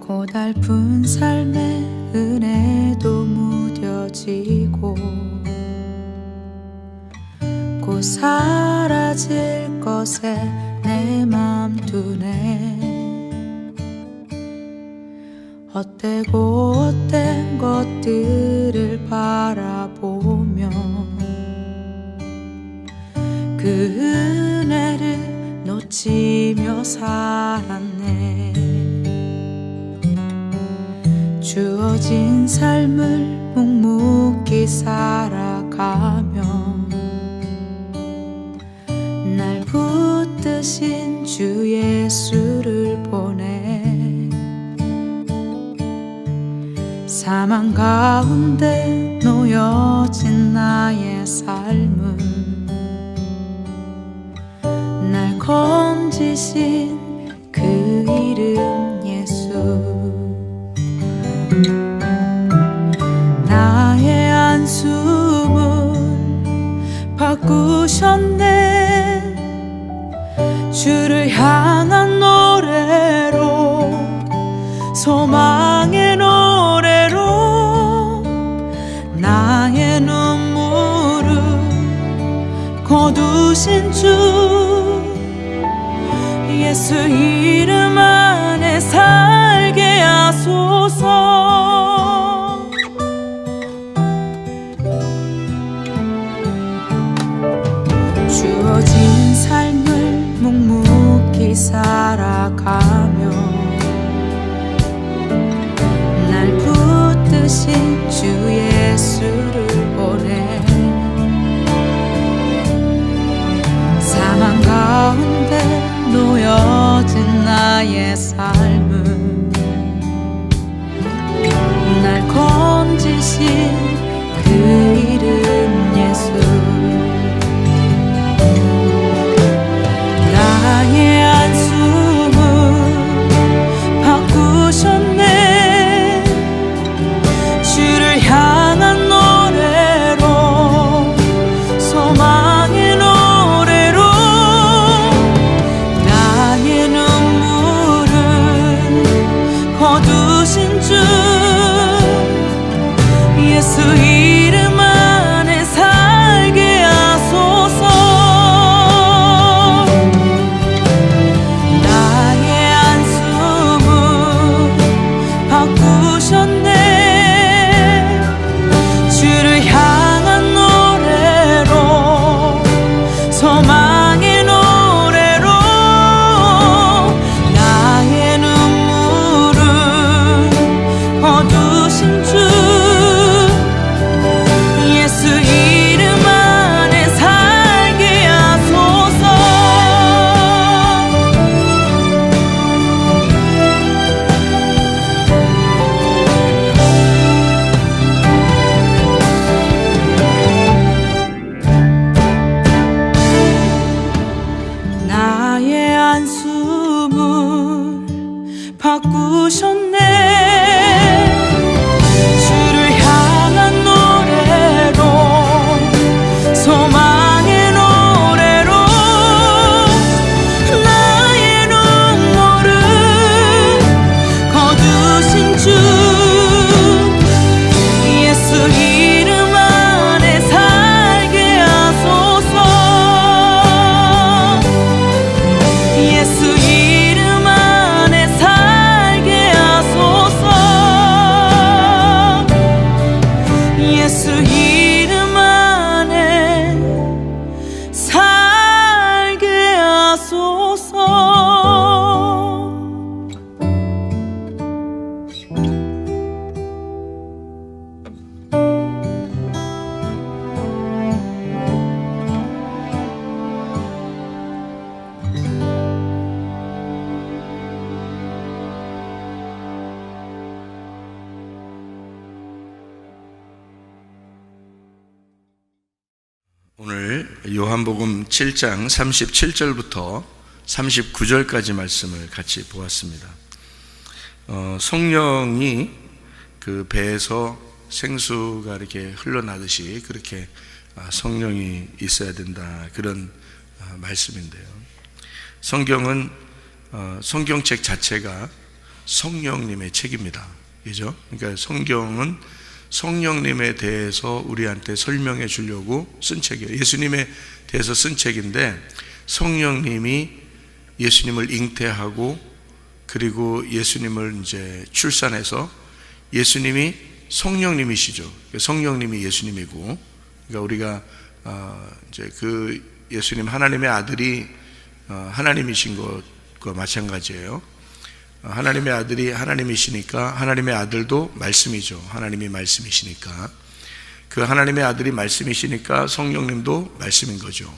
고달픈 삶의 은혜도 무뎌지고 곧 사라질 것에 내 맘 두네. 헛되고 헛된 것들을 바라보며 그 은혜를 놓치며 살았네. 주어진 삶을 묵묵히 살아가며 날 붙드신 주 예수를 보내. 사망 가운데 놓여진 나의 삶을 날 건지신 그 이름 예수. 나의 한숨을 바꾸셨네. 주를 향한 노래로, 소망의 노래로 나의 눈물을 거두신 주 예수 이름 안에 살게 하소서. 주어진 삶을 묵묵히 살아가며 날 붙드신 주 예수를 보내. 사망 가운데 놓여진 나의 삶을 날 건지신 그 이름 예수. 나의 한숨을 바꾸셨네. 주를 향한 노래로, 소망의 노래로 나의 눈물을 거두신 주 예수 이름 안에 살게 하소서. 주를 향한 노래로, 소망의 노래로 나의 눈물을 거두신 주 예수 이름 안에 살게 하소서. 나의 한숨을 바꾸셨네. 주를 향한 노래로, 소망의 노래로 나의 눈물을 거두신 주 예수 이름 안에 살게 하소서. 예수 이름 안에 살게 하소서. 예수 이름 안에 살게 하소서. 오늘 요한복음 7장 37절부터 39절까지 말씀을 같이 보았습니다. 성령이 그 배에서 생수가 이렇게 흘러나듯이 그렇게 성령이 있어야 된다, 그런 말씀인데요. 성경은 성경책 자체가 성령님의 책입니다. 그죠? 그러니까 성경은 성령님에 대해서 우리한테 설명해 주려고 쓴 책이에요. 예수님에 대해서 쓴 책인데, 성령님이 예수님을 잉태하고 그리고 예수님을 이제 출산해서, 예수님이 성령님이시죠. 성령님이 예수님이고, 그러니까 우리가 이제 그 예수님 하나님의 아들이 하나님이신 것과 마찬가지예요. 하나님의 아들이 하나님이시니까 하나님의 아들도 말씀이죠. 하나님이 말씀이시니까, 그 하나님의 아들이 말씀이시니까 성령님도 말씀인 거죠.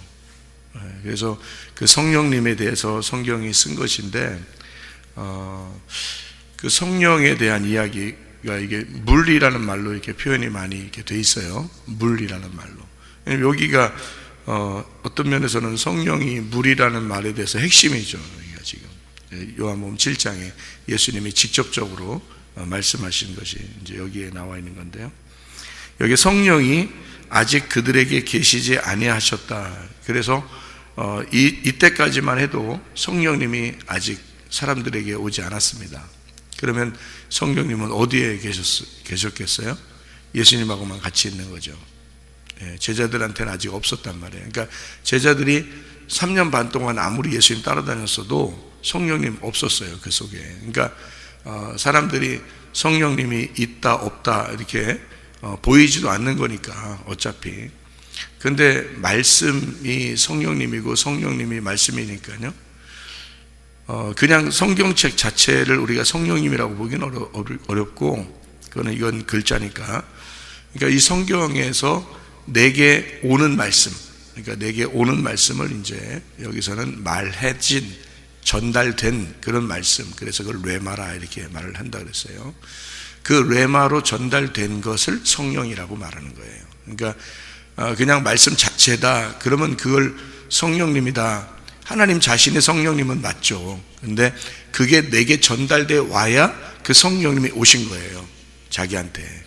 그래서 그 성령님에 대해서 성경이 쓴 것인데, 그 성령에 대한 이야기가 이게 물이라는 말로 이렇게 표현이 많이 이렇게 돼 있어요. 물이라는 말로. 여기가 어떤 면에서는 성령이 물이라는 말에 대해서 핵심이죠. 여기가 지금 요한복음 7장에 예수님이 직접적으로 말씀하신 것이 이제 여기에 나와 있는 건데요. 여기 성령이 아직 그들에게 계시지 아니하셨다. 그래서 이때까지만 해도 성령님이 아직 사람들에게 오지 않았습니다. 그러면 성령님은 어디에 계셨겠어요? 예수님하고만 같이 있는 거죠. 제자들한테는 아직 없었단 말이에요. 그러니까 제자들이 3년 반 동안 아무리 예수님 따라다녔어도 성령님 없었어요, 그 속에. 그러니까 사람들이 성령님이 있다 없다 이렇게 보이지도 않는 거니까 어차피. 근데 말씀이 성령님이고 성령님이 말씀이니까요, 그냥 성경책 자체를 우리가 성령님이라고 보기는 어렵고, 이건 글자니까. 그러니까 이 성경에서 내게 오는 말씀, 그러니까 내게 오는 말씀을 이제 여기서는 말해진, 전달된 그런 말씀, 그래서 그걸 레마라 이렇게 말을 한다 그랬어요. 그 레마로 전달된 것을 성령이라고 말하는 거예요. 그러니까 그냥 말씀 자체다 그러면 그걸 성령님이다, 하나님 자신의 성령님은 맞죠. 근데 그게 내게 전달돼 와야 그 성령님이 오신 거예요, 자기한테.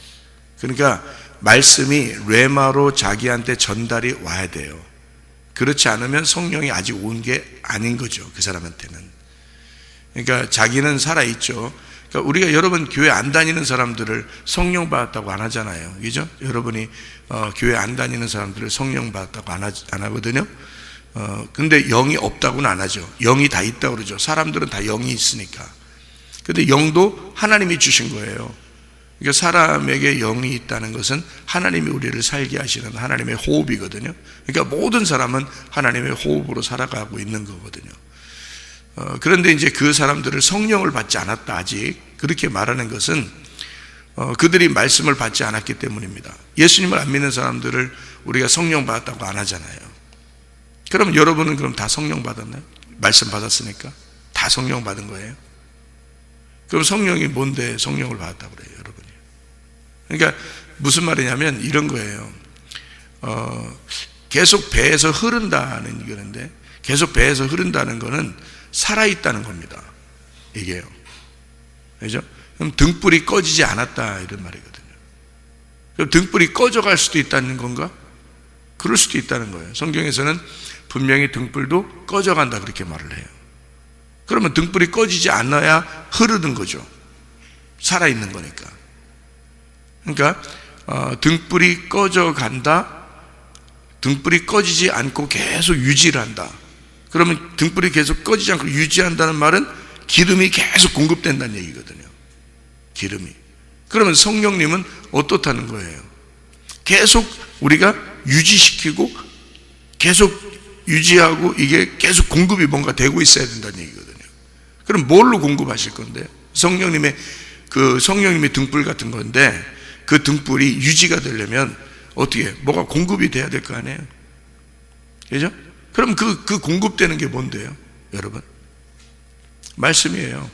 그러니까 말씀이 레마로 자기한테 전달이 와야 돼요. 그렇지 않으면 성령이 아직 온 게 아닌 거죠, 그 사람한테는. 그러니까 자기는 살아있죠. 그러니까 우리가 여러분 교회 안 다니는 사람들을 성령 받았다고 안 하잖아요, 그죠? 여러분이 교회 안 다니는 사람들을 성령 받았다고 안 하거든요. 근데 영이 없다고는 안 하죠. 영이 다 있다고 그러죠. 사람들은 다 영이 있으니까. 근데 영도 하나님이 주신 거예요. 그러니까 사람에게 영이 있다는 것은 하나님이 우리를 살게 하시는 하나님의 호흡이거든요. 그러니까 모든 사람은 하나님의 호흡으로 살아가고 있는 거거든요. 그런데 이제 그 사람들을 성령을 받지 않았다, 아직. 그렇게 말하는 것은 그들이 말씀을 받지 않았기 때문입니다. 예수님을 안 믿는 사람들을 우리가 성령 받았다고 안 하잖아요. 그럼 여러분은 그럼 다 성령 받았나요? 말씀 받았으니까 다 성령 받은 거예요? 그럼 성령이 뭔데 성령을 받았다고 그래요, 여러분이? 그러니까 무슨 말이냐면 이런 거예요. 계속 배에서 흐른다는 건데, 계속 배에서 흐른다는 거는 살아있다는 겁니다, 이게요. 그죠? 그럼 등불이 꺼지지 않았다 이런 말이거든요. 그럼 등불이 꺼져갈 수도 있다는 건가? 그럴 수도 있다는 거예요. 성경에서는 분명히 등불도 꺼져간다 그렇게 말을 해요. 그러면 등불이 꺼지지 않아야 흐르는 거죠. 살아있는 거니까. 그러니까 등불이 꺼져간다, 등불이 꺼지지 않고 계속 유지를 한다. 그러면 등불이 계속 꺼지지 않고 유지한다는 말은 기름이 계속 공급된다는 얘기거든요, 기름이. 그러면 성령님은 어떻다는 거예요? 계속 우리가 유지시키고 계속 유지하고 이게 계속 공급이 뭔가 되고 있어야 된다는 얘기거든요. 그럼 뭘로 공급하실 건데? 성령님이 등불 같은 건데, 그 등불이 유지가 되려면 어떻게, 뭐가 공급이 돼야 될 거 아니에요, 그죠? 그럼 그 공급되는 게 뭔데요, 여러분? 말씀이에요.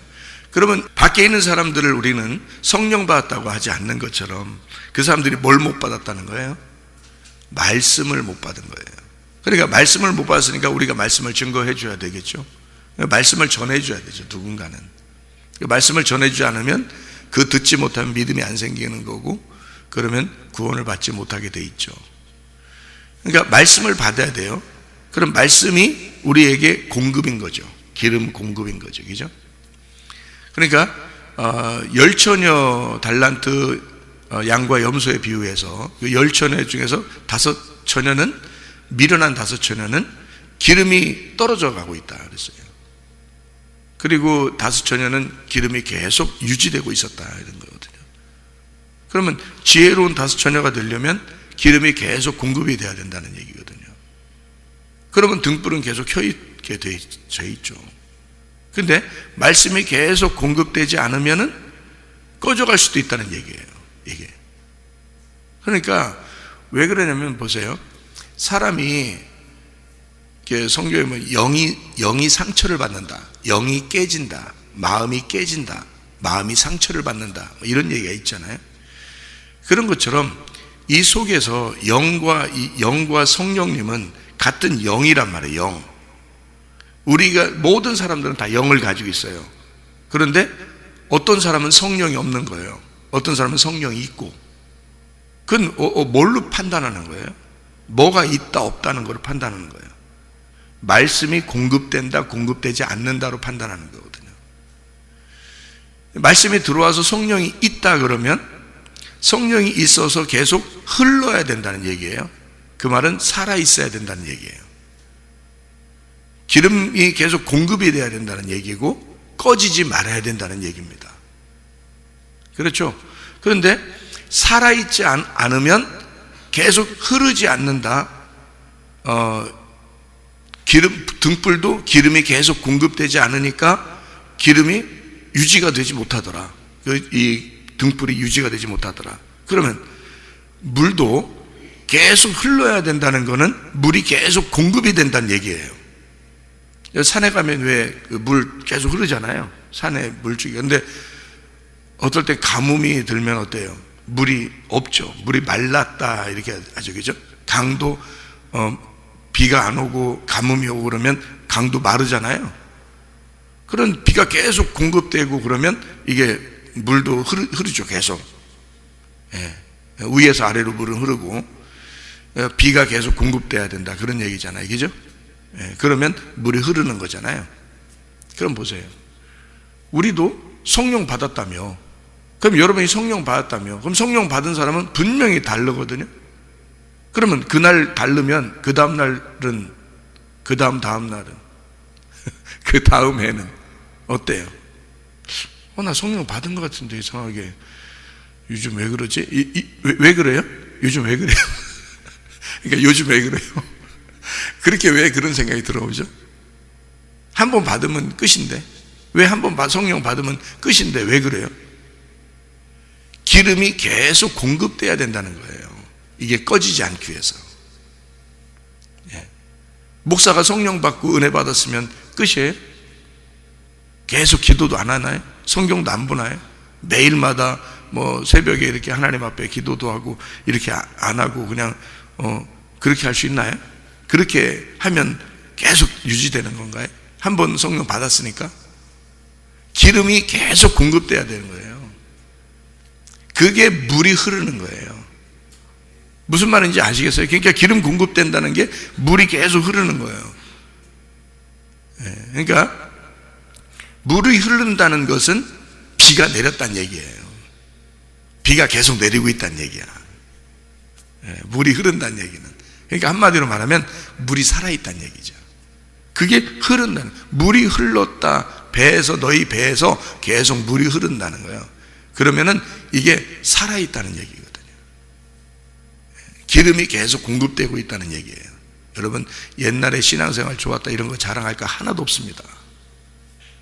그러면 밖에 있는 사람들을 우리는 성령 받았다고 하지 않는 것처럼 그 사람들이 뭘 못 받았다는 거예요? 말씀을 못 받은 거예요. 그러니까 말씀을 못 받았으니까 우리가 말씀을 증거해 줘야 되겠죠. 말씀을 전해 줘야 되죠, 누군가는. 말씀을 전해 주지 않으면 그 듣지 못하면 믿음이 안 생기는 거고, 그러면 구원을 받지 못하게 돼 있죠. 그러니까 말씀을 받아야 돼요. 그럼 말씀이 우리에게 공급인 거죠. 기름 공급인 거죠, 그죠? 그러니까 열처녀 달란트 양과 염소에 비유해서 그 열처녀 중에서 5처녀는 미련한 5처녀는 기름이 떨어져 가고 있다 그랬어요. 그리고 5처녀는 기름이 계속 유지되고 있었다 이런 거거든요. 그러면 지혜로운 5처녀가 되려면 기름이 계속 공급이 돼야 된다는 얘기거든요. 그러면 등불은 계속 켜 있게 돼 있죠. 근데 말씀이 계속 공급되지 않으면은 꺼져갈 수도 있다는 얘기예요. 이게. 그러니까 왜 그러냐면 보세요. 사람이 성경에 보면 영이 상처를 받는다. 영이 깨진다. 마음이 깨진다. 마음이 상처를 받는다. 이런 얘기가 있잖아요. 그런 것처럼 이 속에서 영과 성령님은 같은 영이란 말이에요. 영. 우리가 모든 사람들은 다 영을 가지고 있어요. 그런데 어떤 사람은 성령이 없는 거예요. 어떤 사람은 성령이 있고. 그건 뭘로 판단하는 거예요? 뭐가 있다 없다는 걸 판단하는 거예요. 말씀이 공급된다 공급되지 않는다로 판단하는 거거든요. 말씀이 들어와서 성령이 있다 그러면 성령이 있어서 계속 흘러야 된다는 얘기예요. 그 말은 살아있어야 된다는 얘기예요. 기름이 계속 공급이 돼야 된다는 얘기고 꺼지지 말아야 된다는 얘기입니다. 그렇죠? 그런데 살아있지 않으면 계속 흐르지 않는다. 등불도 기름이 계속 공급되지 않으니까 기름이 유지가 되지 못하더라. 이 등불이 유지가 되지 못하더라. 그러면 물도 계속 흘러야 된다는 것은 물이 계속 공급이 된다는 얘기예요. 산에 가면 왜 물 계속 흐르잖아요. 산에 물줄기. 근데 어떨 때 가뭄이 들면 어때요? 물이 없죠. 물이 말랐다 이렇게 하죠. 그죠? 강도 비가 안 오고 가뭄이 오고 그러면 강도 마르잖아요. 그런 비가 계속 공급되고 그러면 이게 물도 흐르죠. 계속. 예. 위에서 아래로 물은 흐르고 비가 계속 공급돼야 된다 그런 얘기잖아요. 그죠? 예. 그러면 물이 흐르는 거잖아요. 그럼 보세요. 우리도 성령 받았다며. 그럼 여러분이 성령 받았다며. 그럼 성령 받은 사람은 분명히 다르거든요. 그러면 그날 다르면 그 다음 날은 그 다음 날은 그 다음 해는 어때요? 나 성령 받은 것 같은데 이상하게 요즘 왜 그러지? 왜 그래요? 요즘 왜 그래요? 그러니까 요즘 왜 그래요? 그렇게 왜 그런 생각이 들어오죠? 한 번 받으면 끝인데 왜 한 번 성령 받으면 끝인데 왜 그래요? 기름이 계속 공급돼야 된다는 거예요. 이게 꺼지지 않기 위해서. 예. 목사가 성령 받고 은혜 받았으면 끝이에요? 계속 기도도 안 하나요? 성경도 안 보나요? 매일마다 새벽에 이렇게 하나님 앞에 기도도 하고 이렇게 안 하고 그냥 그렇게 할 수 있나요? 그렇게 하면 계속 유지되는 건가요? 한 번 성령 받았으니까 기름이 계속 공급돼야 되는 거예요. 그게 물이 흐르는 거예요. 무슨 말인지 아시겠어요? 그러니까 기름 공급된다는 게 물이 계속 흐르는 거예요. 그러니까 물이 흐른다는 것은 비가 내렸다는 얘기예요. 비가 계속 내리고 있다는 얘기야. 물이 흐른다는 얘기는. 그러니까 한마디로 말하면 물이 살아있다는 얘기죠. 그게 흐른다는, 물이 흘렀다. 너희 배에서 계속 물이 흐른다는 거예요. 그러면은 이게 살아있다는 얘기거든요. 기름이 계속 공급되고 있다는 얘기예요. 여러분, 옛날에 신앙생활 좋았다 이런 거 자랑할 거 하나도 없습니다.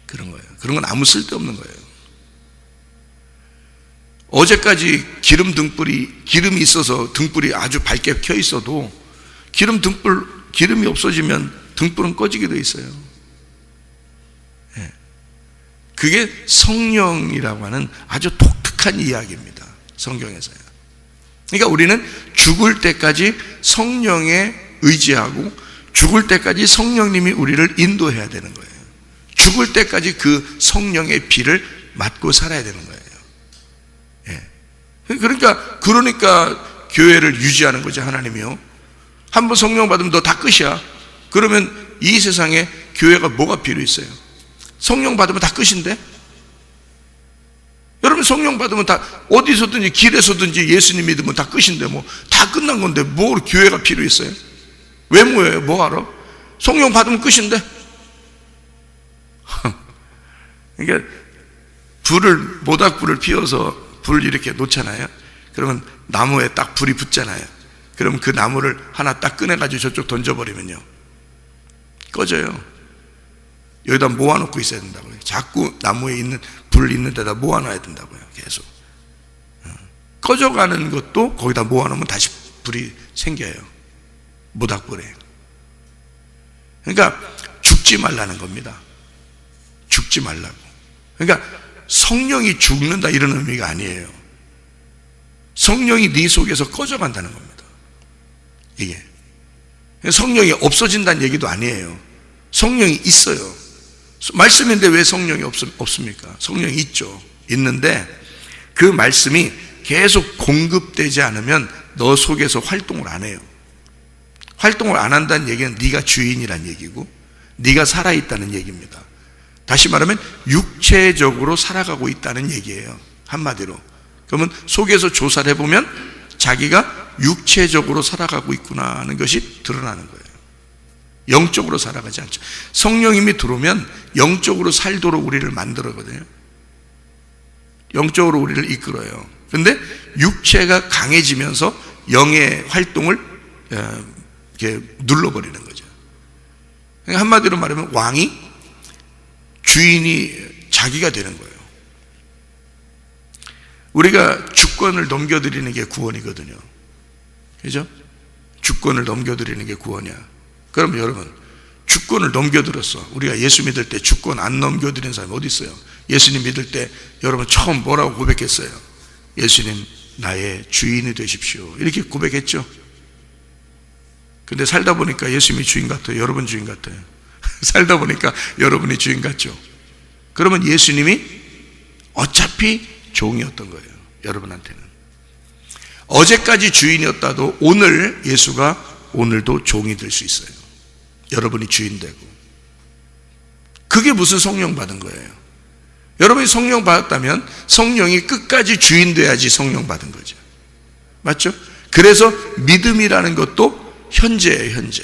그런 거예요. 그런 건 아무 쓸데없는 거예요. 어제까지 기름이 있어서 등불이 아주 밝게 켜 있어도 기름이 없어지면 등불은 꺼지게 돼 있어요. 그게 성령이라고 하는 아주 독특한 이야기입니다. 성경에서요. 그러니까 우리는 죽을 때까지 성령에 의지하고 죽을 때까지 성령님이 우리를 인도해야 되는 거예요. 죽을 때까지 그 성령의 피를 맞고 살아야 되는 거예요. 그러니까 교회를 유지하는 거죠. 하나님이요. 한번 성령 받으면 너 다 끝이야. 그러면 이 세상에 교회가 뭐가 필요 있어요? 성령 받으면 다 끝인데? 그러면 성령 받으면 다 어디서든지 길에서든지 예수님 믿으면 다 끝인데 뭐 다 끝난 건데 뭐 교회가 필요 있어요? 왜 모여요? 뭐 하러? 성령 받으면 끝인데. 그러니까 모닥불을 피워서 불 이렇게 놓잖아요. 그러면 나무에 딱 불이 붙잖아요. 그럼 그 나무를 하나 딱 꺼내가지고 저쪽 던져버리면요, 꺼져요. 여기다 모아놓고 있어야 된다고요. 자꾸 나무에 있는 불 있는 데다 모아놔야 된다고요. 계속 꺼져가는 것도 거기다 모아놓으면 다시 불이 생겨요. 모닥불에. 그러니까 죽지 말라는 겁니다. 죽지 말라고. 그러니까 성령이 죽는다 이런 의미가 아니에요. 성령이 네 속에서 꺼져간다는 겁니다. 이게 성령이 없어진다는 얘기도 아니에요. 성령이 있어요. 말씀인데 왜 성령이 없습니까? 성령이 있죠. 있는데 그 말씀이 계속 공급되지 않으면 너 속에서 활동을 안 해요. 활동을 안 한다는 얘기는 네가 주인이란 얘기고 네가 살아있다는 얘기입니다. 다시 말하면 육체적으로 살아가고 있다는 얘기예요. 한마디로. 그러면 속에서 조사를 해보면 자기가 육체적으로 살아가고 있구나 하는 것이 드러나는 거예요. 영적으로 살아가지 않죠. 성령님이 들어오면 영적으로 살도록 우리를 만들거든요. 영적으로 우리를 이끌어요. 그런데 육체가 강해지면서 영의 활동을 이렇게 눌러버리는 거죠. 그러니까 한마디로 말하면 왕이, 주인이 자기가 되는 거예요. 우리가 주권을 넘겨드리는 게 구원이거든요. 그죠? 주권을 넘겨드리는 게 구원이야. 그럼 여러분, 주권을 넘겨드렸어. 우리가 예수 믿을 때 주권 안 넘겨드리는 사람이 어디 있어요? 예수님 믿을 때 여러분 처음 뭐라고 고백했어요? 예수님 나의 주인이 되십시오. 이렇게 고백했죠. 근데 살다 보니까 예수님이 주인 같아요? 여러분 주인 같아요? 살다 보니까 여러분이 주인 같죠? 그러면 예수님이 어차피 종이었던 거예요. 여러분한테는. 어제까지 주인이었다도 오늘 예수가 오늘도 종이 될 수 있어요. 여러분이 주인 되고. 그게 무슨 성령 받은 거예요? 여러분이 성령 받았다면 성령이 끝까지 주인 돼야지 성령 받은 거죠. 맞죠? 그래서 믿음이라는 것도 현재예요. 현재.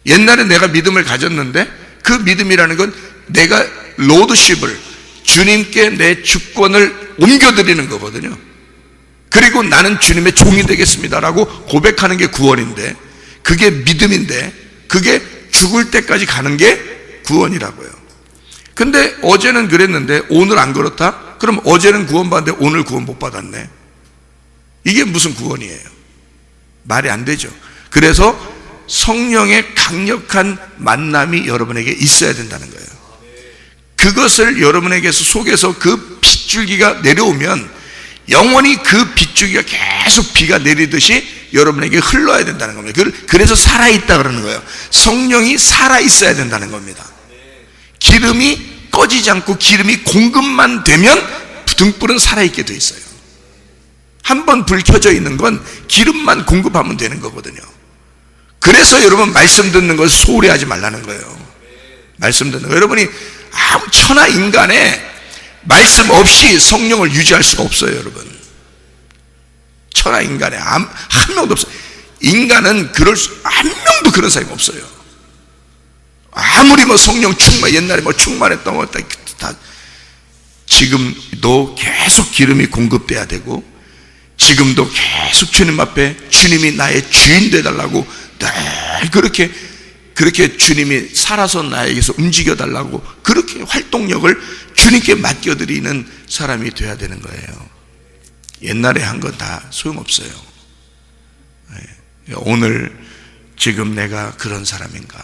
옛날에 내가 믿음을 가졌는데 그 믿음이라는 건 내가 로드십을, 주님께 내 주권을 옮겨드리는 거거든요. 그리고 나는 주님의 종이 되겠습니다라고 고백하는 게 구원인데, 그게 믿음인데, 그게 죽을 때까지 가는 게 구원이라고요. 근데 어제는 그랬는데 오늘 안 그렇다? 그럼 어제는 구원받았는데 오늘 구원 못 받았네. 이게 무슨 구원이에요? 말이 안 되죠. 그래서 성령의 강력한 만남이 여러분에게 있어야 된다는 거예요. 그것을 여러분에게서 속에서 그 빗줄기가 내려오면 영원히 그 빗줄기가 계속 비가 내리듯이 여러분에게 흘러야 된다는 겁니다. 그래서 살아있다 그러는 거예요. 성령이 살아있어야 된다는 겁니다. 기름이 꺼지지 않고 기름이 공급만 되면 등불은 살아있게 돼 있어요. 한번 불 켜져 있는 건 기름만 공급하면 되는 거거든요. 그래서 여러분 말씀 듣는 걸 소홀히 하지 말라는 거예요. 말씀 듣는 거. 여러분이 아무 천하 인간에 말씀 없이 성령을 유지할 수가 없어요. 여러분, 천하 인간에 한 명도 없어요. 인간은 한 명도 그런 사람이 없어요. 아무리 뭐 성령 충만, 옛날에 뭐 충만했던 거 다 지금도 계속 기름이 공급돼야 되고, 지금도 계속 주님 앞에 주님이 나의 주인 되달라고 늘 그렇게 주님이 살아서 나에게서 움직여 달라고 그렇게 활동력을 주님께 맡겨드리는 사람이 돼야 되는 거예요. 옛날에 한 건 다 소용없어요. 오늘 지금 내가 그런 사람인가?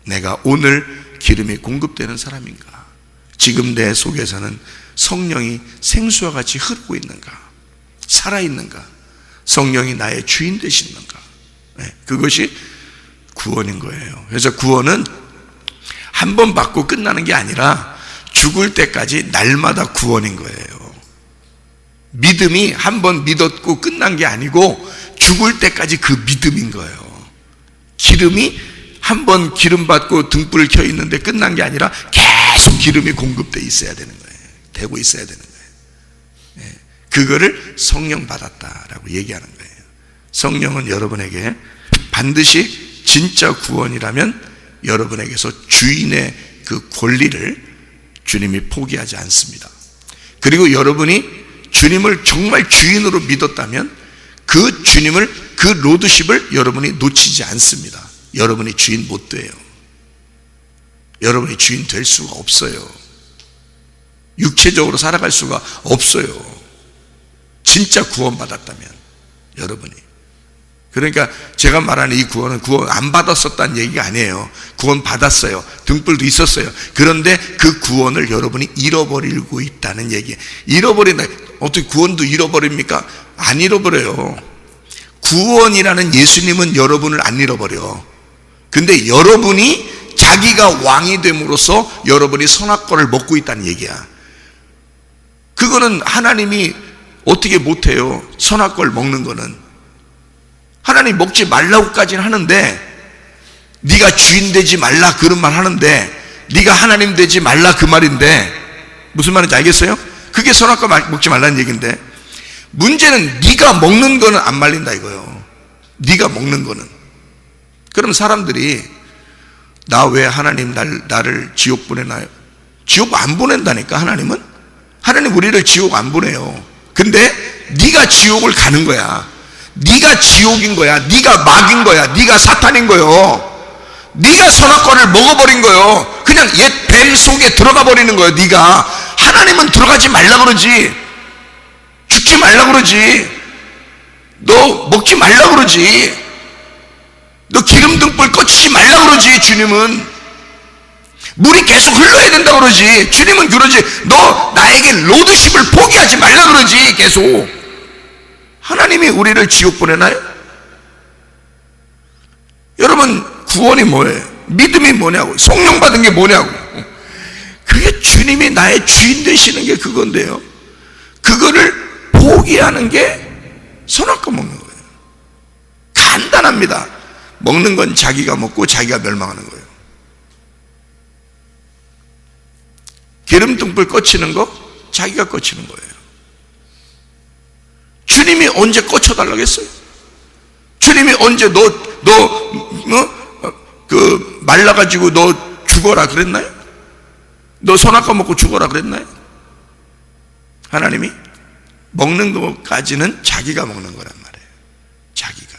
내가 오늘 기름이 공급되는 사람인가? 지금 내 속에서는 성령이 생수와 같이 흐르고 있는가? 살아있는가? 성령이 나의 주인 되시는가? 그것이 구원인 거예요. 그래서 구원은 한 번 받고 끝나는 게 아니라 죽을 때까지 날마다 구원인 거예요. 믿음이 한 번 믿었고 끝난 게 아니고 죽을 때까지 그 믿음인 거예요. 기름이 한 번 기름 받고 등불을 켜 있는데 끝난 게 아니라 계속 기름이 공급돼 있어야 되는 거예요. 되고 있어야 되는 거예요. 그거를 성령 받았다라고 얘기하는 거예요. 성령은 여러분에게 반드시 진짜 구원이라면 여러분에게서 주인의 그 권리를 주님이 포기하지 않습니다. 그리고 여러분이 주님을 정말 주인으로 믿었다면 그 주님을, 그 로드십을 여러분이 놓치지 않습니다. 여러분이 주인 못 돼요. 여러분이 주인 될 수가 없어요. 육체적으로 살아갈 수가 없어요. 진짜 구원받았다면 여러분이. 그러니까 제가 말하는 이 구원은 구원 안 받았었다는 얘기가 아니에요. 구원 받았어요. 등불도 있었어요. 그런데 그 구원을 여러분이 잃어버리고 있다는 얘기예요. 잃어버린다. 어떻게 구원도 잃어버립니까? 안 잃어버려요. 구원이라는 예수님은 여러분을 안 잃어버려. 근데 여러분이 자기가 왕이 됨으로써 여러분이 선악과를 먹고 있다는 얘기야. 그거는 하나님이 어떻게 못해요. 선악과를 먹는 거는. 하나님 먹지 말라고까지는 하는데, 네가 주인 되지 말라 그런 말 하는데, 네가 하나님 되지 말라 그 말인데, 무슨 말인지 알겠어요? 그게 선악과 먹지 말라는 얘기인데, 문제는 네가 먹는 거는 안 말린다 이거예요. 네가 먹는 거는. 그럼 사람들이 나 왜 하나님 나를 지옥 보내나요? 지옥 안 보낸다니까. 하나님은. 하나님 우리를 지옥 안 보내요. 근데 네가 지옥을 가는 거야. 네가 지옥인 거야. 네가 막인 거야. 네가 사탄인 거요. 네가 선악과를 먹어버린 거요. 그냥 옛 뱀 속에 들어가 버리는 거예요. 네가. 하나님은 들어가지 말라 그러지. 죽지 말라 그러지. 너 먹지 말라 그러지. 너 기름 등불 꺼치지 말라 그러지. 주님은 물이 계속 흘러야 된다 그러지. 주님은 그러지. 너 나에게 로드십을 포기하지 말라 그러지. 계속. 하나님이 우리를 지옥 보내나요? 여러분, 구원이 뭐예요? 믿음이 뭐냐고. 성령 받은 게 뭐냐고. 그게 주님이 나의 주인 되시는 게 그건데요. 그거를 포기하는 게 선악과 먹는 거예요. 간단합니다. 먹는 건 자기가 먹고 자기가 멸망하는 거예요. 기름등불 꺼치는 거 자기가 꺼치는 거예요. 주님이 언제 꺼쳐달라고 했어요? 주님이 언제 말라가지고 너 죽어라 그랬나요? 너 선악과 먹고 죽어라 그랬나요? 하나님이 먹는 것까지는 자기가 먹는 거란 말이에요. 자기가.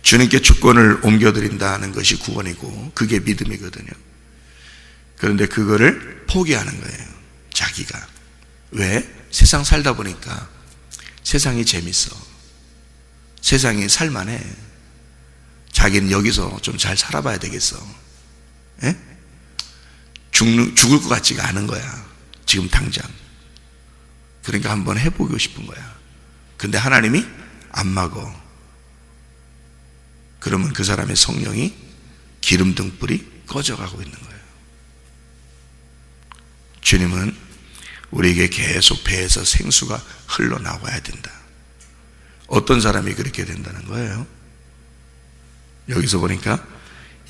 주님께 주권을 옮겨드린다는 것이 구원이고 그게 믿음이거든요. 그런데 그거를 포기하는 거예요. 자기가. 왜? 세상 살다 보니까 세상이 재밌어. 세상이 살만해. 자기는 여기서 좀 잘 살아봐야 되겠어. 에? 죽을 것 같지가 않은 거야. 지금 당장. 그러니까 한번 해보고 싶은 거야. 근데 하나님이 안 막어. 그러면 그 사람의 성령이 기름 등불이 꺼져가고 있는 거예요. 주님은 우리에게 계속 배에서 생수가 흘러나와야 된다. 어떤 사람이 그렇게 된다는 거예요? 여기서 보니까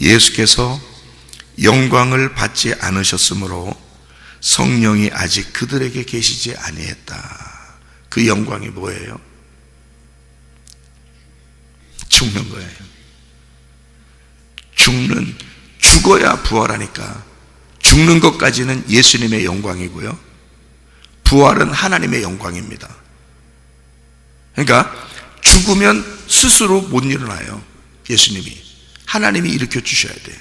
예수께서 영광을 받지 않으셨으므로 성령이 아직 그들에게 계시지 아니했다. 그 영광이 뭐예요? 죽는 거예요. 죽어야 부활하니까 죽는 것까지는 예수님의 영광이고요. 부활은 하나님의 영광입니다. 그러니까 죽으면 스스로 못 일어나요. 예수님이. 하나님이 일으켜 주셔야 돼요.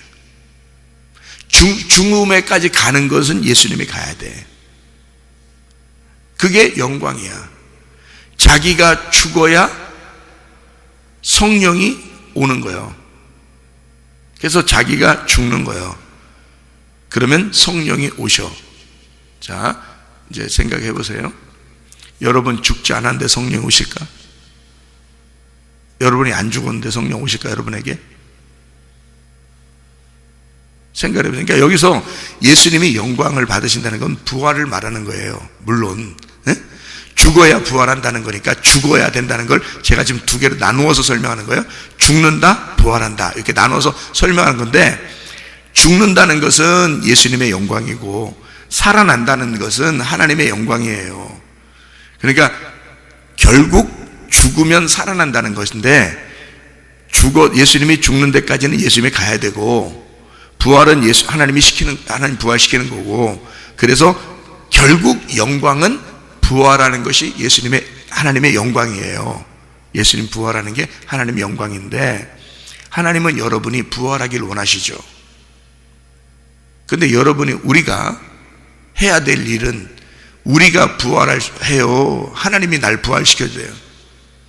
죽음에까지 가는 것은 예수님이 가야 돼. 그게 영광이야. 자기가 죽어야 성령이 오는 거예요. 그래서 자기가 죽는 거예요. 그러면 성령이 오셔. 자, 이제 생각해 보세요. 여러분 죽지 않았는데 성령 오실까? 여러분이 안 죽었는데 성령 오실까? 여러분에게? 생각해 보세요. 그러니까 여기서 예수님이 영광을 받으신다는 건 부활을 말하는 거예요. 물론 죽어야 부활한다는 거니까 죽어야 된다는 걸 제가 지금 두 개로 나누어서 설명하는 거예요. 죽는다, 부활한다 이렇게 나눠서 설명하는 건데, 죽는다는 것은 예수님의 영광이고 살아난다는 것은 하나님의 영광이에요. 그러니까 결국 죽으면 살아난다는 것인데, 예수님이 죽는 데까지는 예수님이 가야 되고, 부활은 하나님 부활시키는 거고, 그래서 결국 영광은 부활하는 것이 하나님의 영광이에요. 예수님 부활하는 게 하나님의 영광인데, 하나님은 여러분이 부활하길 원하시죠. 근데 우리가 해야 될 일은, 우리가 해요. 하나님이 날 부활시켜줘요.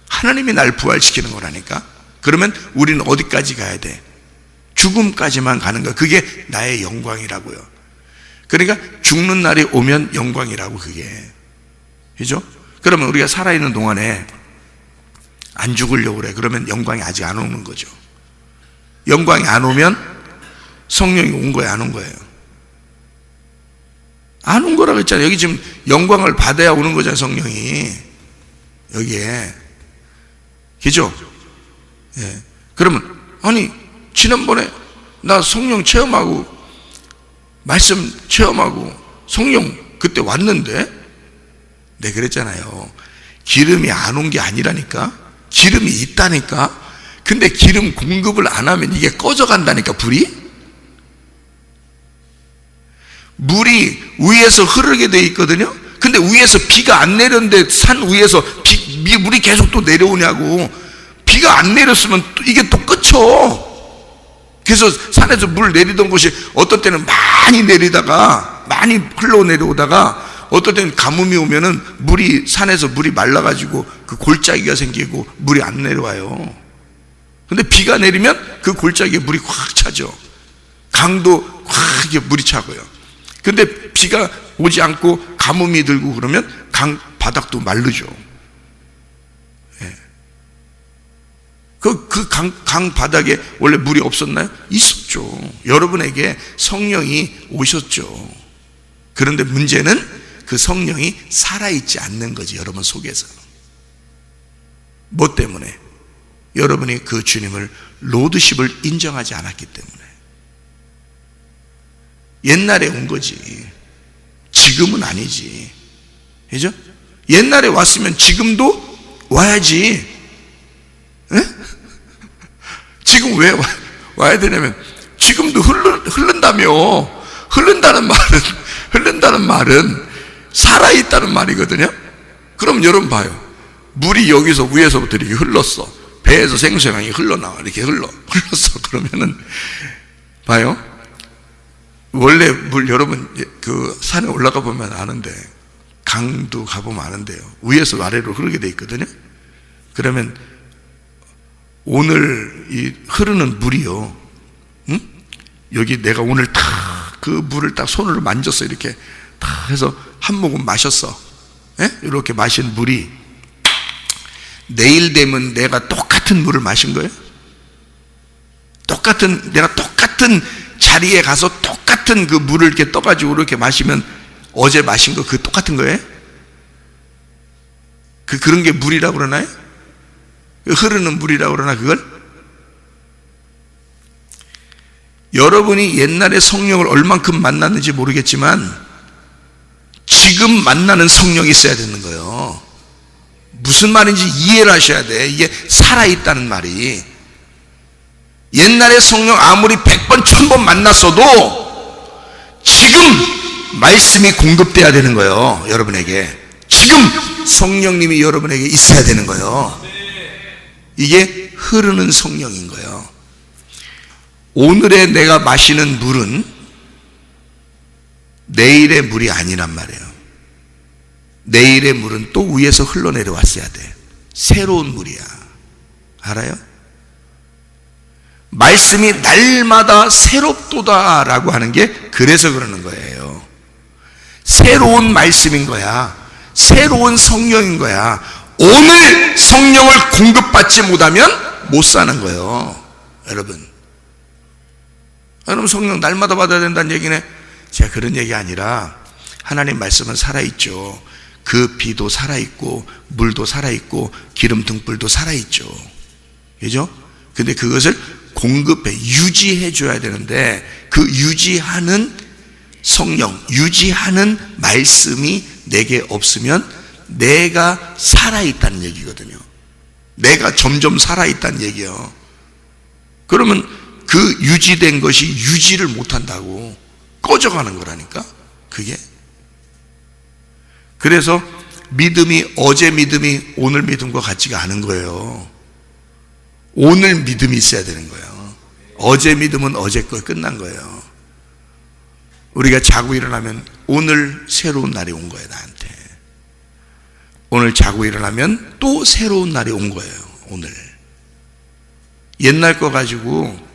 하나님이 날 부활시키는 거라니까. 그러면 우리는 어디까지 가야 돼? 죽음까지만 가는 거야. 그게 나의 영광이라고요. 그러니까 죽는 날이 오면 영광이라고, 그게. 그죠? 그러면 우리가 살아있는 동안에 안 죽으려고 그래. 그러면 영광이 아직 안 오는 거죠. 영광이 안 오면 성령이 온 거예요, 안 온 거예요? 안 온 거라고 했잖아요. 여기 지금 영광을 받아야 오는 거잖아요, 성령이. 여기에. 그죠? 예. 그러면, 아니, 지난번에 나 성령 체험하고, 말씀 체험하고, 성령 그때 왔는데? 네, 그랬잖아요. 기름이 안 온 게 아니라니까? 기름이 있다니까? 근데 기름 공급을 안 하면 이게 꺼져간다니까, 불이? 물이 위에서 흐르게 돼 있거든요. 근데 위에서 비가 안 내렸는데 산 위에서 물이 계속 또 내려오냐고. 비가 안 내렸으면 이게 또 끝쳐. 그래서 산에서 물 내리던 곳이 어떤 때는 많이 내리다가 많이 흘러내려오다가 어떤 때는 가뭄이 오면은 산에서 물이 말라가지고 그 골짜기가 생기고 물이 안 내려와요. 근데 비가 내리면 그 골짜기에 물이 확 차죠. 강도 확 이렇게 물이 차고요. 근데 비가 오지 않고 가뭄이 들고 그러면 강 바닥도 마르죠. 예. 강 바닥에 원래 물이 없었나요? 있었죠. 여러분에게 성령이 오셨죠. 그런데 문제는 그 성령이 살아있지 않는 거지, 여러분 속에서. 뭐 때문에? 여러분이 그 주님을 로드십을 인정하지 않았기 때문에. 옛날에 온 거지. 지금은 아니지. 그죠? 옛날에 왔으면 지금도 와야지. 에? 지금 왜 와야 되냐면, 지금도 흐른다며. 흐른다는 말은 살아있다는 말이거든요. 그럼 여러분 봐요. 물이 여기서 위에서부터 이렇게 흘렀어. 배에서 생수량이 흘러나와. 이렇게 흘렀어. 그러면은, 봐요. 원래 여러분 그 산에 올라가 보면 아는데, 강도 가보면 아는데요, 위에서 아래로 흐르게 돼 있거든요. 그러면 오늘 이 흐르는 물이요, 응? 여기 내가 오늘 딱 그 물을 딱 손으로 만졌어. 이렇게 딱 해서 한 모금 마셨어. 예? 이렇게 마신 물이 내일 되면 내가 똑같은 물을 마신 거예요? 내가 똑같은 자리에 가서 똑같은 그 물을 이렇게 떠가지고 이렇게 마시면 어제 마신 거 그 똑같은 거예요? 그런 게 물이라고 그러나요? 흐르는 물이라고 그러나, 그걸? 여러분이 옛날에 성령을 얼만큼 만났는지 모르겠지만 지금 만나는 성령이 있어야 되는 거예요. 무슨 말인지 이해를 하셔야 돼. 이게 살아있다는 말이. 옛날에 성령 아무리 100번 1000번 만났어도 지금 말씀이 공급돼야 되는 거예요. 여러분에게 지금 성령님이 여러분에게 있어야 되는 거예요. 이게 흐르는 성령인 거예요. 오늘의 내가 마시는 물은 내일의 물이 아니란 말이에요. 내일의 물은 또 위에서 흘러내려왔어야 돼. 새로운 물이야. 알아요? 말씀이 날마다 새롭도다라고 하는 게 그래서 그러는 거예요. 새로운 말씀인 거야. 새로운 성령인 거야. 오늘 성령을 공급받지 못하면 못 사는 거예요. 여러분 성령 날마다 받아야 된다는 얘기네. 제가 그런 얘기 아니라 하나님 말씀은 살아있죠. 그 비도 살아있고 물도 살아있고 기름 등불도 살아있죠. 그죠? 근데 그것을 공급해 유지해 줘야 되는데, 그 유지하는 성령, 유지하는 말씀이 내게 없으면 내가 살아있다는 얘기거든요. 내가 점점 살아있다는 얘기예요. 그러면 그 유지된 것이 유지를 못한다고 꺼져가는 거라니까 그게. 그래서 믿음이 어제 믿음이 오늘 믿음과 같지가 않은 거예요. 오늘 믿음이 있어야 되는 거예요. 어제 믿음은 어제 거 끝난 거예요. 우리가 자고 일어나면 오늘 새로운 날이 온 거예요. 나한테 오늘 자고 일어나면 또 새로운 날이 온 거예요. 오늘 옛날 거 가지고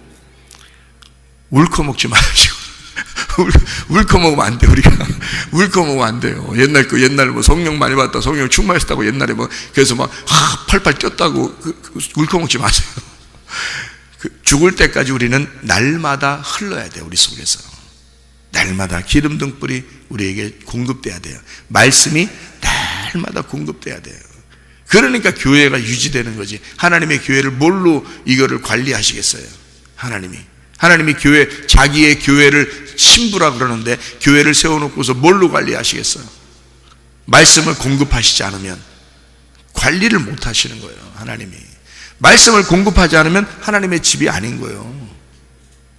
울커먹지 마시고 울커먹으면 안 돼. 우리가 울커먹으면 안 돼요. 옛날 거 옛날에 뭐 성령 많이 받았다, 성령 충만했다고 옛날에 뭐 그래서 막 팔팔 뛰었다고 울커먹지 마세요. 죽을 때까지 우리는 날마다 흘러야 돼요. 우리 속에서 날마다 기름 등불이 우리에게 공급돼야 돼요. 말씀이 날마다 공급돼야 돼요. 그러니까 교회가 유지되는 거지. 하나님의 교회를 뭘로 이거를 관리하시겠어요? 하나님이 교회, 자기의 교회를 신부라 그러는데 교회를 세워놓고서 뭘로 관리하시겠어요? 말씀을 공급하시지 않으면 관리를 못 하시는 거예요. 하나님이 말씀을 공급하지 않으면 하나님의 집이 아닌 거예요.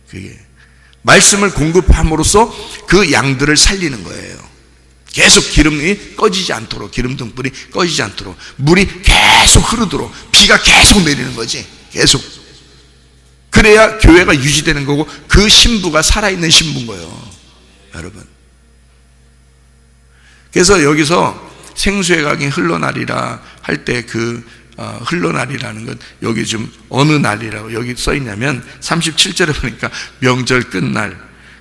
그게 말씀을 공급함으로써 그 양들을 살리는 거예요. 계속 기름이 꺼지지 않도록, 기름 등불이 꺼지지 않도록, 물이 계속 흐르도록, 비가 계속 내리는 거지. 계속. 그래야 교회가 유지되는 거고 그 신부가 살아있는 신부인 거예요. 여러분. 그래서 여기서 생수의 강이 흘러나리라 할 때 그 흘러나리라는 건 여기 좀 어느 날이라고 여기 써 있냐면 37절에 보니까 명절 끝날,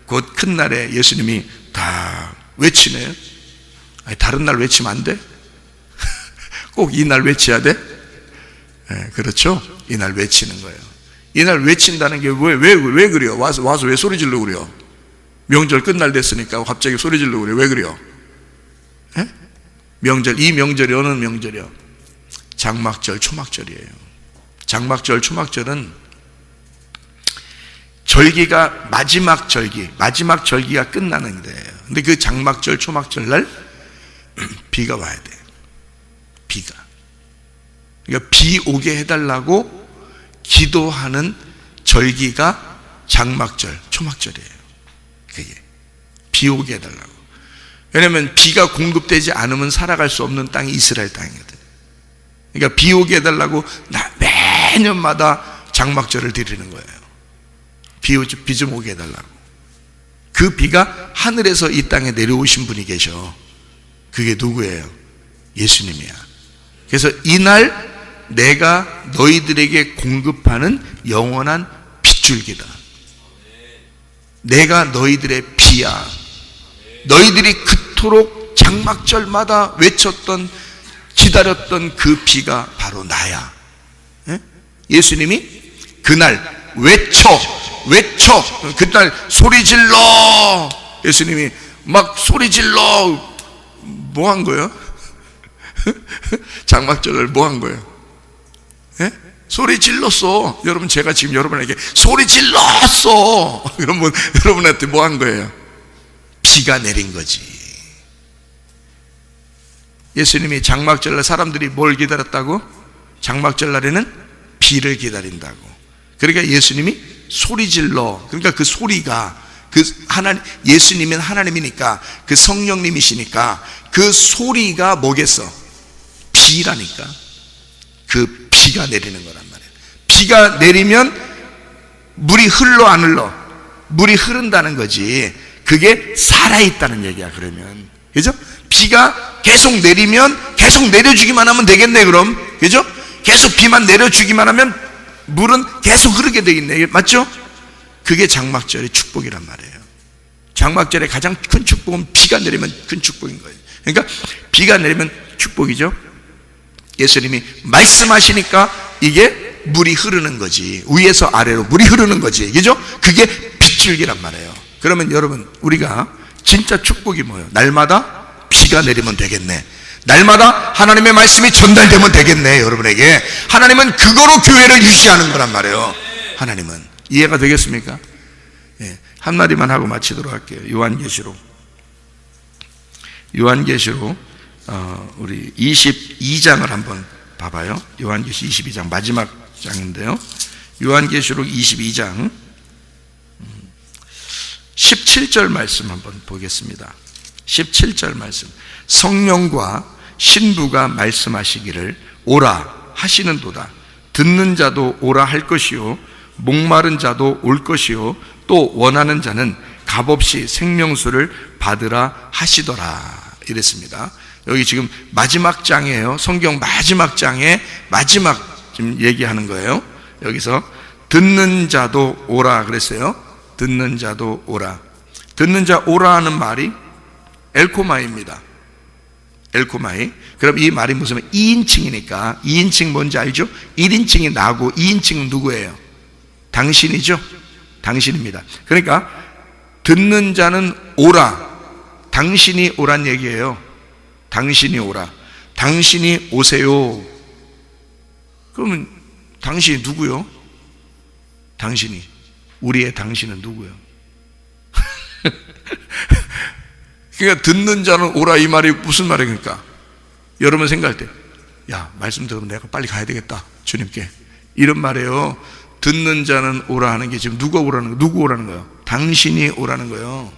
곧 큰 날에 예수님이 다 외치네요. 아니, 다른 날 외치면 안 돼? 꼭 이 날 외쳐야 돼? 네, 그렇죠? 이 날 외치는 거예요. 이 날 외친다는 게 왜 그래요? 와서 왜 소리 지르고 그래요? 명절 끝날 됐으니까 갑자기 소리 지르고 그래요. 왜 그래요? 네? 명절, 이 명절이 어느 명절이요? 장막절, 초막절이에요. 장막절, 초막절은 절기가 마지막 절기가 끝나는 데예요. 근데 그 장막절, 초막절 날 비가 와야 돼요. 비가. 그러니까 비 오게 해달라고 기도하는 절기가 장막절, 초막절이에요. 그게 비 오게 해달라고. 왜냐하면 비가 공급되지 않으면 살아갈 수 없는 땅이 이스라엘 땅이거든요. 그러니까 비 오게 해달라고 매년마다 장막절을 드리는 거예요. 비 좀 오게 해달라고. 그 비가 하늘에서 이 땅에 내려오신 분이 계셔. 그게 누구예요? 예수님이야. 그래서 이날 내가 너희들에게 공급하는 영원한 빗줄기다. 내가 너희들의 비야. 너희들이 그토록 장막절마다 외쳤던, 기다렸던 그 비가 바로 나야. 예? 예수님이 그날 외쳐 그날 소리 질러. 예수님이 막 소리 질러. 뭐 한 거예요? 장막절을 뭐 한 거예요? 예? 소리 질렀어. 여러분, 제가 지금 여러분에게 소리 질렀어. 그러면 여러분한테 뭐 한 거예요? 비가 내린 거지. 예수님이 장막절날 사람들이 뭘 기다렸다고? 장막절날에는 비를 기다린다고. 그러니까 예수님이 소리 질러. 그러니까 그 소리가 예수님은 하나님이니까, 그 성령님이시니까 그 소리가 뭐겠어? 비라니까. 그 비가 내리는 거란 말이에요. 비가 내리면 물이 흘러 안 흘러? 물이 흐른다는 거지. 그게 살아있다는 얘기야. 그러면 그죠? 비가 계속 내리면 계속 내려주기만 하면 되겠네. 그럼 그죠? 계속 비만 내려주기만 하면 물은 계속 흐르게 되겠네. 맞죠? 그게 장막절의 축복이란 말이에요. 장막절의 가장 큰 축복은 비가 내리면 큰 축복인 거예요. 그러니까 비가 내리면 축복이죠. 예수님이 말씀하시니까 이게 물이 흐르는 거지. 위에서 아래로 물이 흐르는 거지. 그죠? 그게 빗줄기란 말이에요. 그러면 여러분, 우리가 진짜 축복이 뭐예요? 날마다 비가 내리면 되겠네. 날마다 하나님의 말씀이 전달되면 되겠네. 여러분에게 하나님은 그거로 교회를 유지하는 거란 말이에요. 하나님은. 이해가 되겠습니까? 예, 한마디만 하고 마치도록 할게요. 요한계시록 우리 22장을 한번 봐봐요. 요한계시 22장 마지막 장인데요. 요한계시록 22장 17절 말씀 한번 보겠습니다. 17절 말씀. 성령과 신부가 말씀하시기를 오라 하시는도다. 듣는 자도 오라 할 것이요 목마른 자도 올 것이요 또 원하는 자는 값없이 생명수를 받으라 하시더라. 이랬습니다. 여기 지금 마지막 장이에요. 성경 마지막 장에 마지막 지금 얘기하는 거예요. 여기서 듣는 자도 오라 그랬어요. 듣는 자도 오라. 듣는 자 오라 하는 말이 엘코마이입니다. 엘코마이. 그럼 이 말이 무슨 2인칭이니까 2인칭 뭔지 알죠? 1인칭이 나고 2인칭은 누구예요? 당신이죠? 당신입니다. 그러니까 듣는 자는 오라. 당신이 오란 얘기예요. 당신이 오라. 당신이 오세요. 그러면 당신이 누구요? 당신이. 우리의 당신은 누구요? 그러니까 듣는 자는 오라 이 말이 무슨 말입니까? 여러분 생각할 때, 야, 말씀 들으면 내가 빨리 가야 되겠다. 주님께. 이런 말이에요. 듣는 자는 오라 하는 게 지금 누가 오라는 거예요? 누구 오라는 거예요? 당신이 오라는 거예요.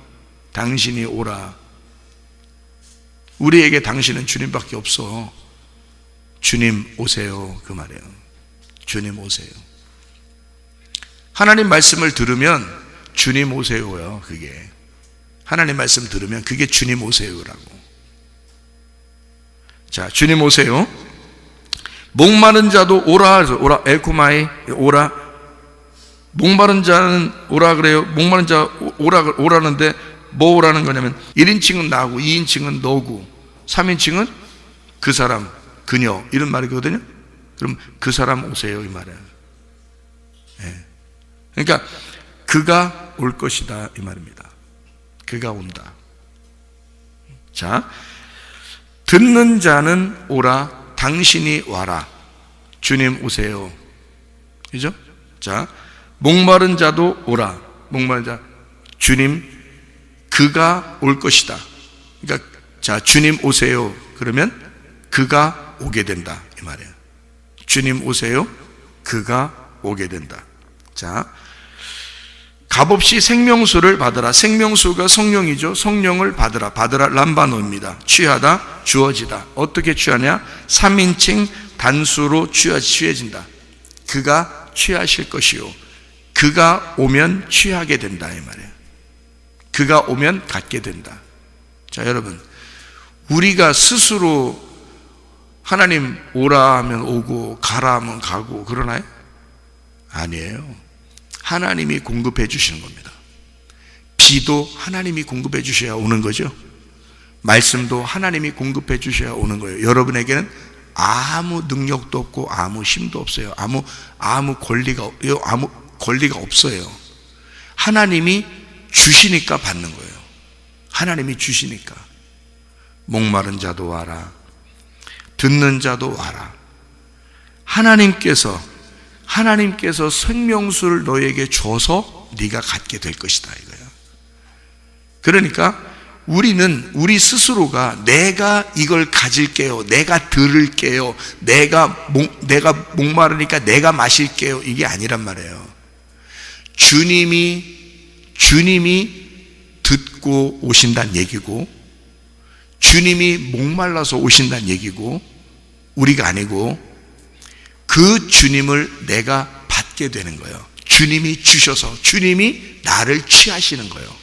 당신이 오라. 우리에게 당신은 주님밖에 없어. 주님 오세요. 그 말이에요. 주님 오세요. 하나님 말씀을 들으면 주님 오세요요. 그게 하나님 말씀 들으면 그게 주님 오세요라고. 자, 주님 오세요. 목마른 자도 오라. 오라 엘코마이 오라. 목마른 자는 오라 그래요. 목마른 자 오라는데 뭐 오라는 거냐면 1인칭은 나고 2인칭은 너고 3인칭은 그 사람, 그녀 이런 말이거든요. 그럼 그 사람 오세요 이 말이에요. 네. 그러니까 그가 올 것이다 이 말입니다. 그가 온다. 자, 듣는 자는 오라. 당신이 와라. 주님 오세요. 그죠? 자, 목마른 자도 오라. 목마른 자, 주님 그가 올 것이다. 그러니까 자, 주님 오세요. 그러면 그가 오게 된다 이 말이에요. 주님 오세요. 그가 오게 된다. 자, 값없이 생명수를 받으라. 생명수가 성령이죠. 성령을 받으라. 받으라 람바노입니다. 취하다, 주어지다. 어떻게 취하냐? 3인칭 단수로 취해진다. 그가 취하실 것이요 그가 오면 취하게 된다 이 말이에요. 그가 오면 갖게 된다. 자, 여러분, 우리가 스스로 하나님 오라 하면 오고 가라 하면 가고 그러나요? 아니에요. 하나님이 공급해 주시는 겁니다. 비도 하나님이 공급해 주셔야 오는 거죠. 말씀도 하나님이 공급해 주셔야 오는 거예요. 여러분에게는 아무 능력도 없고 아무 힘도 없어요. 아무 권리가 없어요. 하나님이 주시니까 받는 거예요. 하나님이 주시니까. 목마른 자도 와라. 듣는 자도 와라. 하나님께서 생명수를 너에게 줘서 네가 갖게 될 것이다 이거야. 그러니까 우리 스스로가 내가 이걸 가질게요, 내가 들을게요, 내가 목마르니까 내가 마실게요, 이게 아니란 말이에요. 주님이 듣고 오신다는 얘기고, 주님이 목말라서 오신다는 얘기고, 우리가 아니고 그 주님을 내가 받게 되는 거예요. 주님이 주셔서 주님이 나를 취하시는 거예요.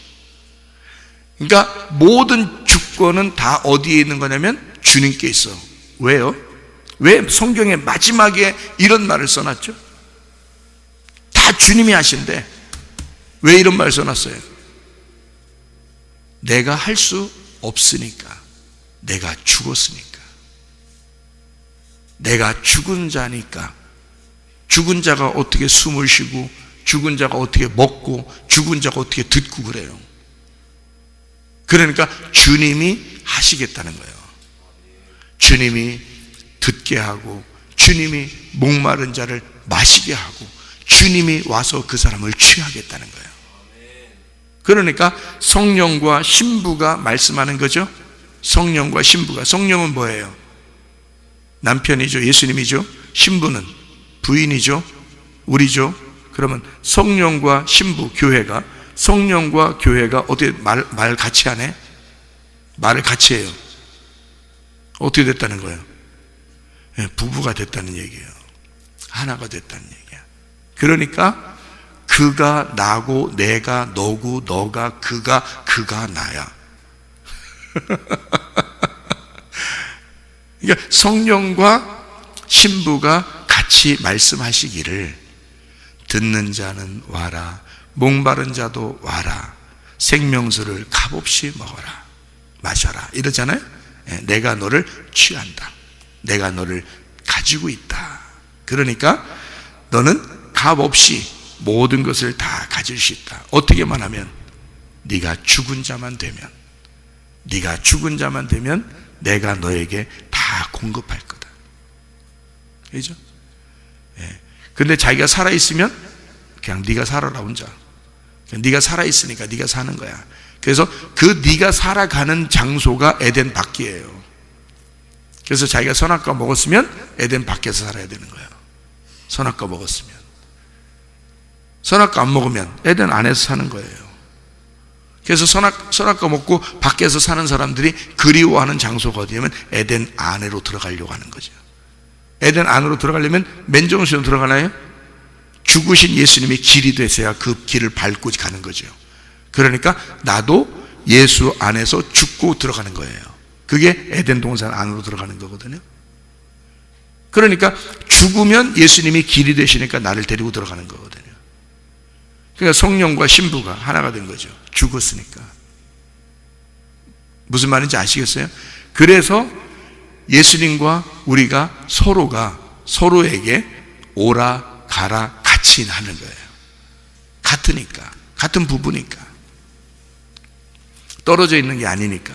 그러니까 모든 주권은 다 어디에 있는 거냐면 주님께 있어. 왜요? 왜 성경의 마지막에 이런 말을 써놨죠? 다 주님이 하신대. 왜 이런 말을 써놨어요? 내가 할 수 없으니까. 내가 죽었으니까. 내가 죽은 자니까. 죽은 자가 어떻게 숨을 쉬고, 죽은 자가 어떻게 먹고, 죽은 자가 어떻게 듣고 그래요. 그러니까 주님이 하시겠다는 거예요. 주님이 듣게 하고, 주님이 목마른 자를 마시게 하고, 주님이 와서 그 사람을 취하겠다는 거예요. 그러니까 성령과 신부가 말씀하는 거죠. 성령과 신부가. 성령은 뭐예요? 남편이죠. 예수님이죠. 신부는 부인이죠. 우리죠. 그러면 성령과 신부, 교회가, 성령과 교회가 어떻게 말 같이 하네? 말을 같이 해요. 어떻게 됐다는 거예요? 부부가 됐다는 얘기예요. 하나가 됐다는 얘기야. 그러니까 그가 나고 내가 너고 너가 그가 나야. 그러니까 성령과 신부가 같이 말씀하시기를 듣는 자는 와라, 목마른 자도 와라, 생명수를 값없이 먹어라, 마셔라 이러잖아요. 내가 너를 취한다. 내가 너를 가지고 있다. 그러니까 너는 값없이 모든 것을 다 가질 수 있다. 어떻게만 하면? 네가 죽은 자만 되면, 네가 죽은 자만 되면 내가 너에게 다 공급할 거다. 그죠? 근데 자기가 살아있으면 그냥 네가 살아라 혼자. 네가 살아있으니까 네가 사는 거야. 그래서 그 네가 살아가는 장소가 에덴 밖이에요. 그래서 자기가 선악과 먹었으면 에덴 밖에서 살아야 되는 거예요. 선악과 먹었으면. 선악과 안 먹으면 에덴 안에서 사는 거예요. 그래서 선악과 먹고 밖에서 사는 사람들이 그리워하는 장소가 어디냐면 에덴 안으로 들어가려고 하는 거죠. 에덴 안으로 들어가려면 맨정신으로 들어가나요? 죽으신 예수님이 길이 되셔야 그 길을 밟고 가는 거죠. 그러니까 나도 예수 안에서 죽고 들어가는 거예요. 그게 에덴 동산 안으로 들어가는 거거든요. 그러니까 죽으면 예수님이 길이 되시니까 나를 데리고 들어가는 거거든요. 그러니까 성령과 신부가 하나가 된 거죠. 죽었으니까. 무슨 말인지 아시겠어요? 그래서 예수님과 우리가 서로가 서로에게 오라 가라 같이 하는 거예요. 같으니까. 같은 부부니까. 떨어져 있는 게 아니니까.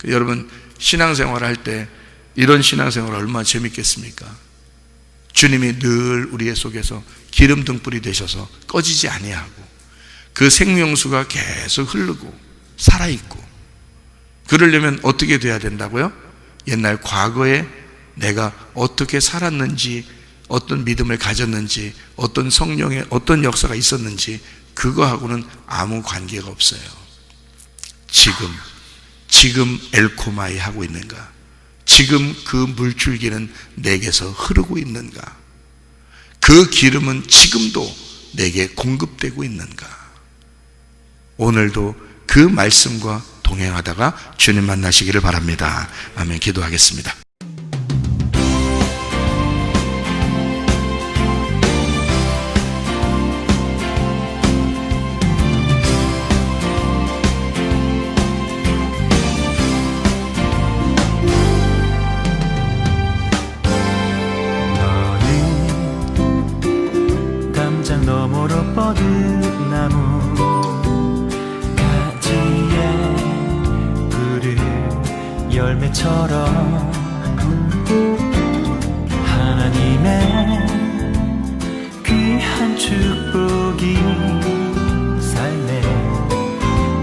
여러분 신앙생활 할 때 이런 신앙생활 얼마나 재밌겠습니까? 주님이 늘 우리의 속에서 기름 등불이 되셔서 꺼지지 아니하고 그 생명수가 계속 흐르고 살아있고, 그러려면 어떻게 돼야 된다고요? 옛날 과거에 내가 어떻게 살았는지, 어떤 믿음을 가졌는지, 어떤 성령의 어떤 역사가 있었는지 그거하고는 아무 관계가 없어요. 지금 엘코마이 하고 있는가? 지금 그 물줄기는 내게서 흐르고 있는가? 그 기름은 지금도 내게 공급되고 있는가? 오늘도 그 말씀과 동행하다가 주님 만나시기를 바랍니다. 아멘. 기도하겠습니다. 너머로 뻗은 나무 가지에 푸른 열매처럼 하나님의 귀한 축복이 삶에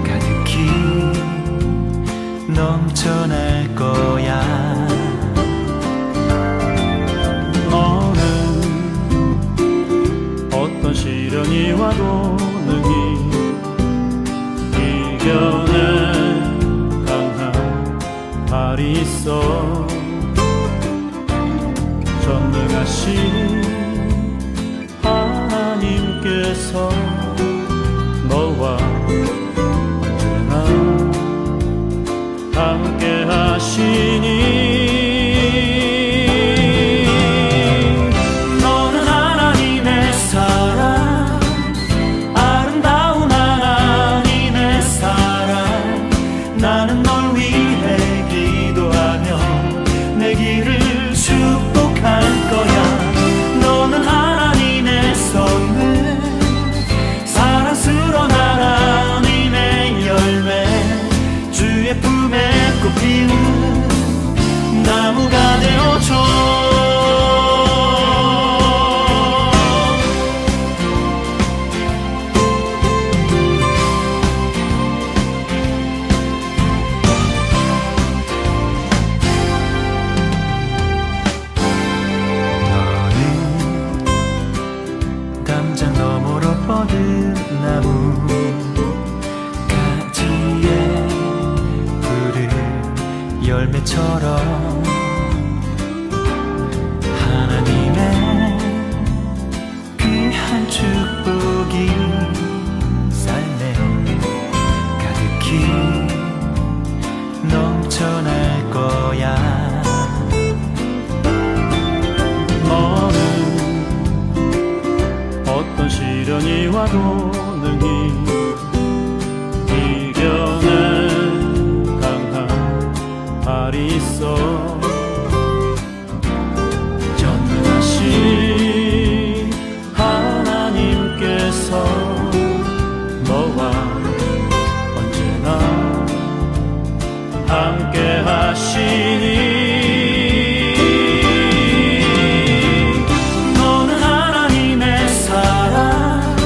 가득히 넘쳐날 거야. 어떤 시련이 와도 능히 이겨낼 강한 발이 있어. 전능하신 하나님께서 너와 언제나 함께 하시니 때처럼 하나님의 귀한 축복이 삶에 가득히 넘쳐날 거야. 너는 어떤 시련이 와도 능히 이겨낸 강한 발이 있어. 전능하신 하나님께서 너와 언제나 함께 하시니 너는 하나님의 사랑,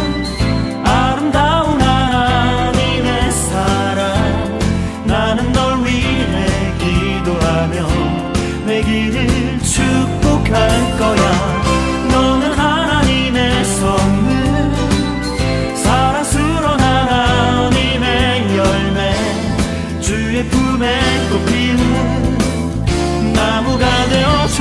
아름다운 하나님의 사랑. 나는 널 위해 기도하며 내 길을 축복할 거야. 너는 하나님의 선물, 사랑스러운 하나님의 열매, 주의 품에 꽃피는 나무가 되어줘.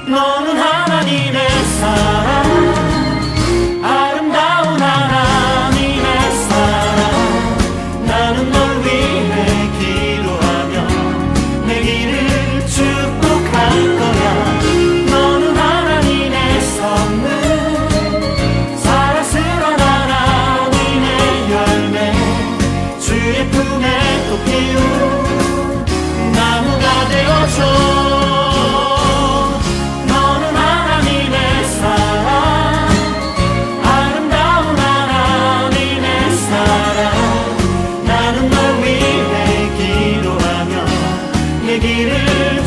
너는 하나님의 사랑, 아름다운 하나님의 사랑. 나는 널 위해 기도하며 내 길을 축복할 거야. 너는 하나님의 선물, 사랑스러운 하나님의 열매, 주의 품에 꽃피운 나무가 되어줘. 내 길을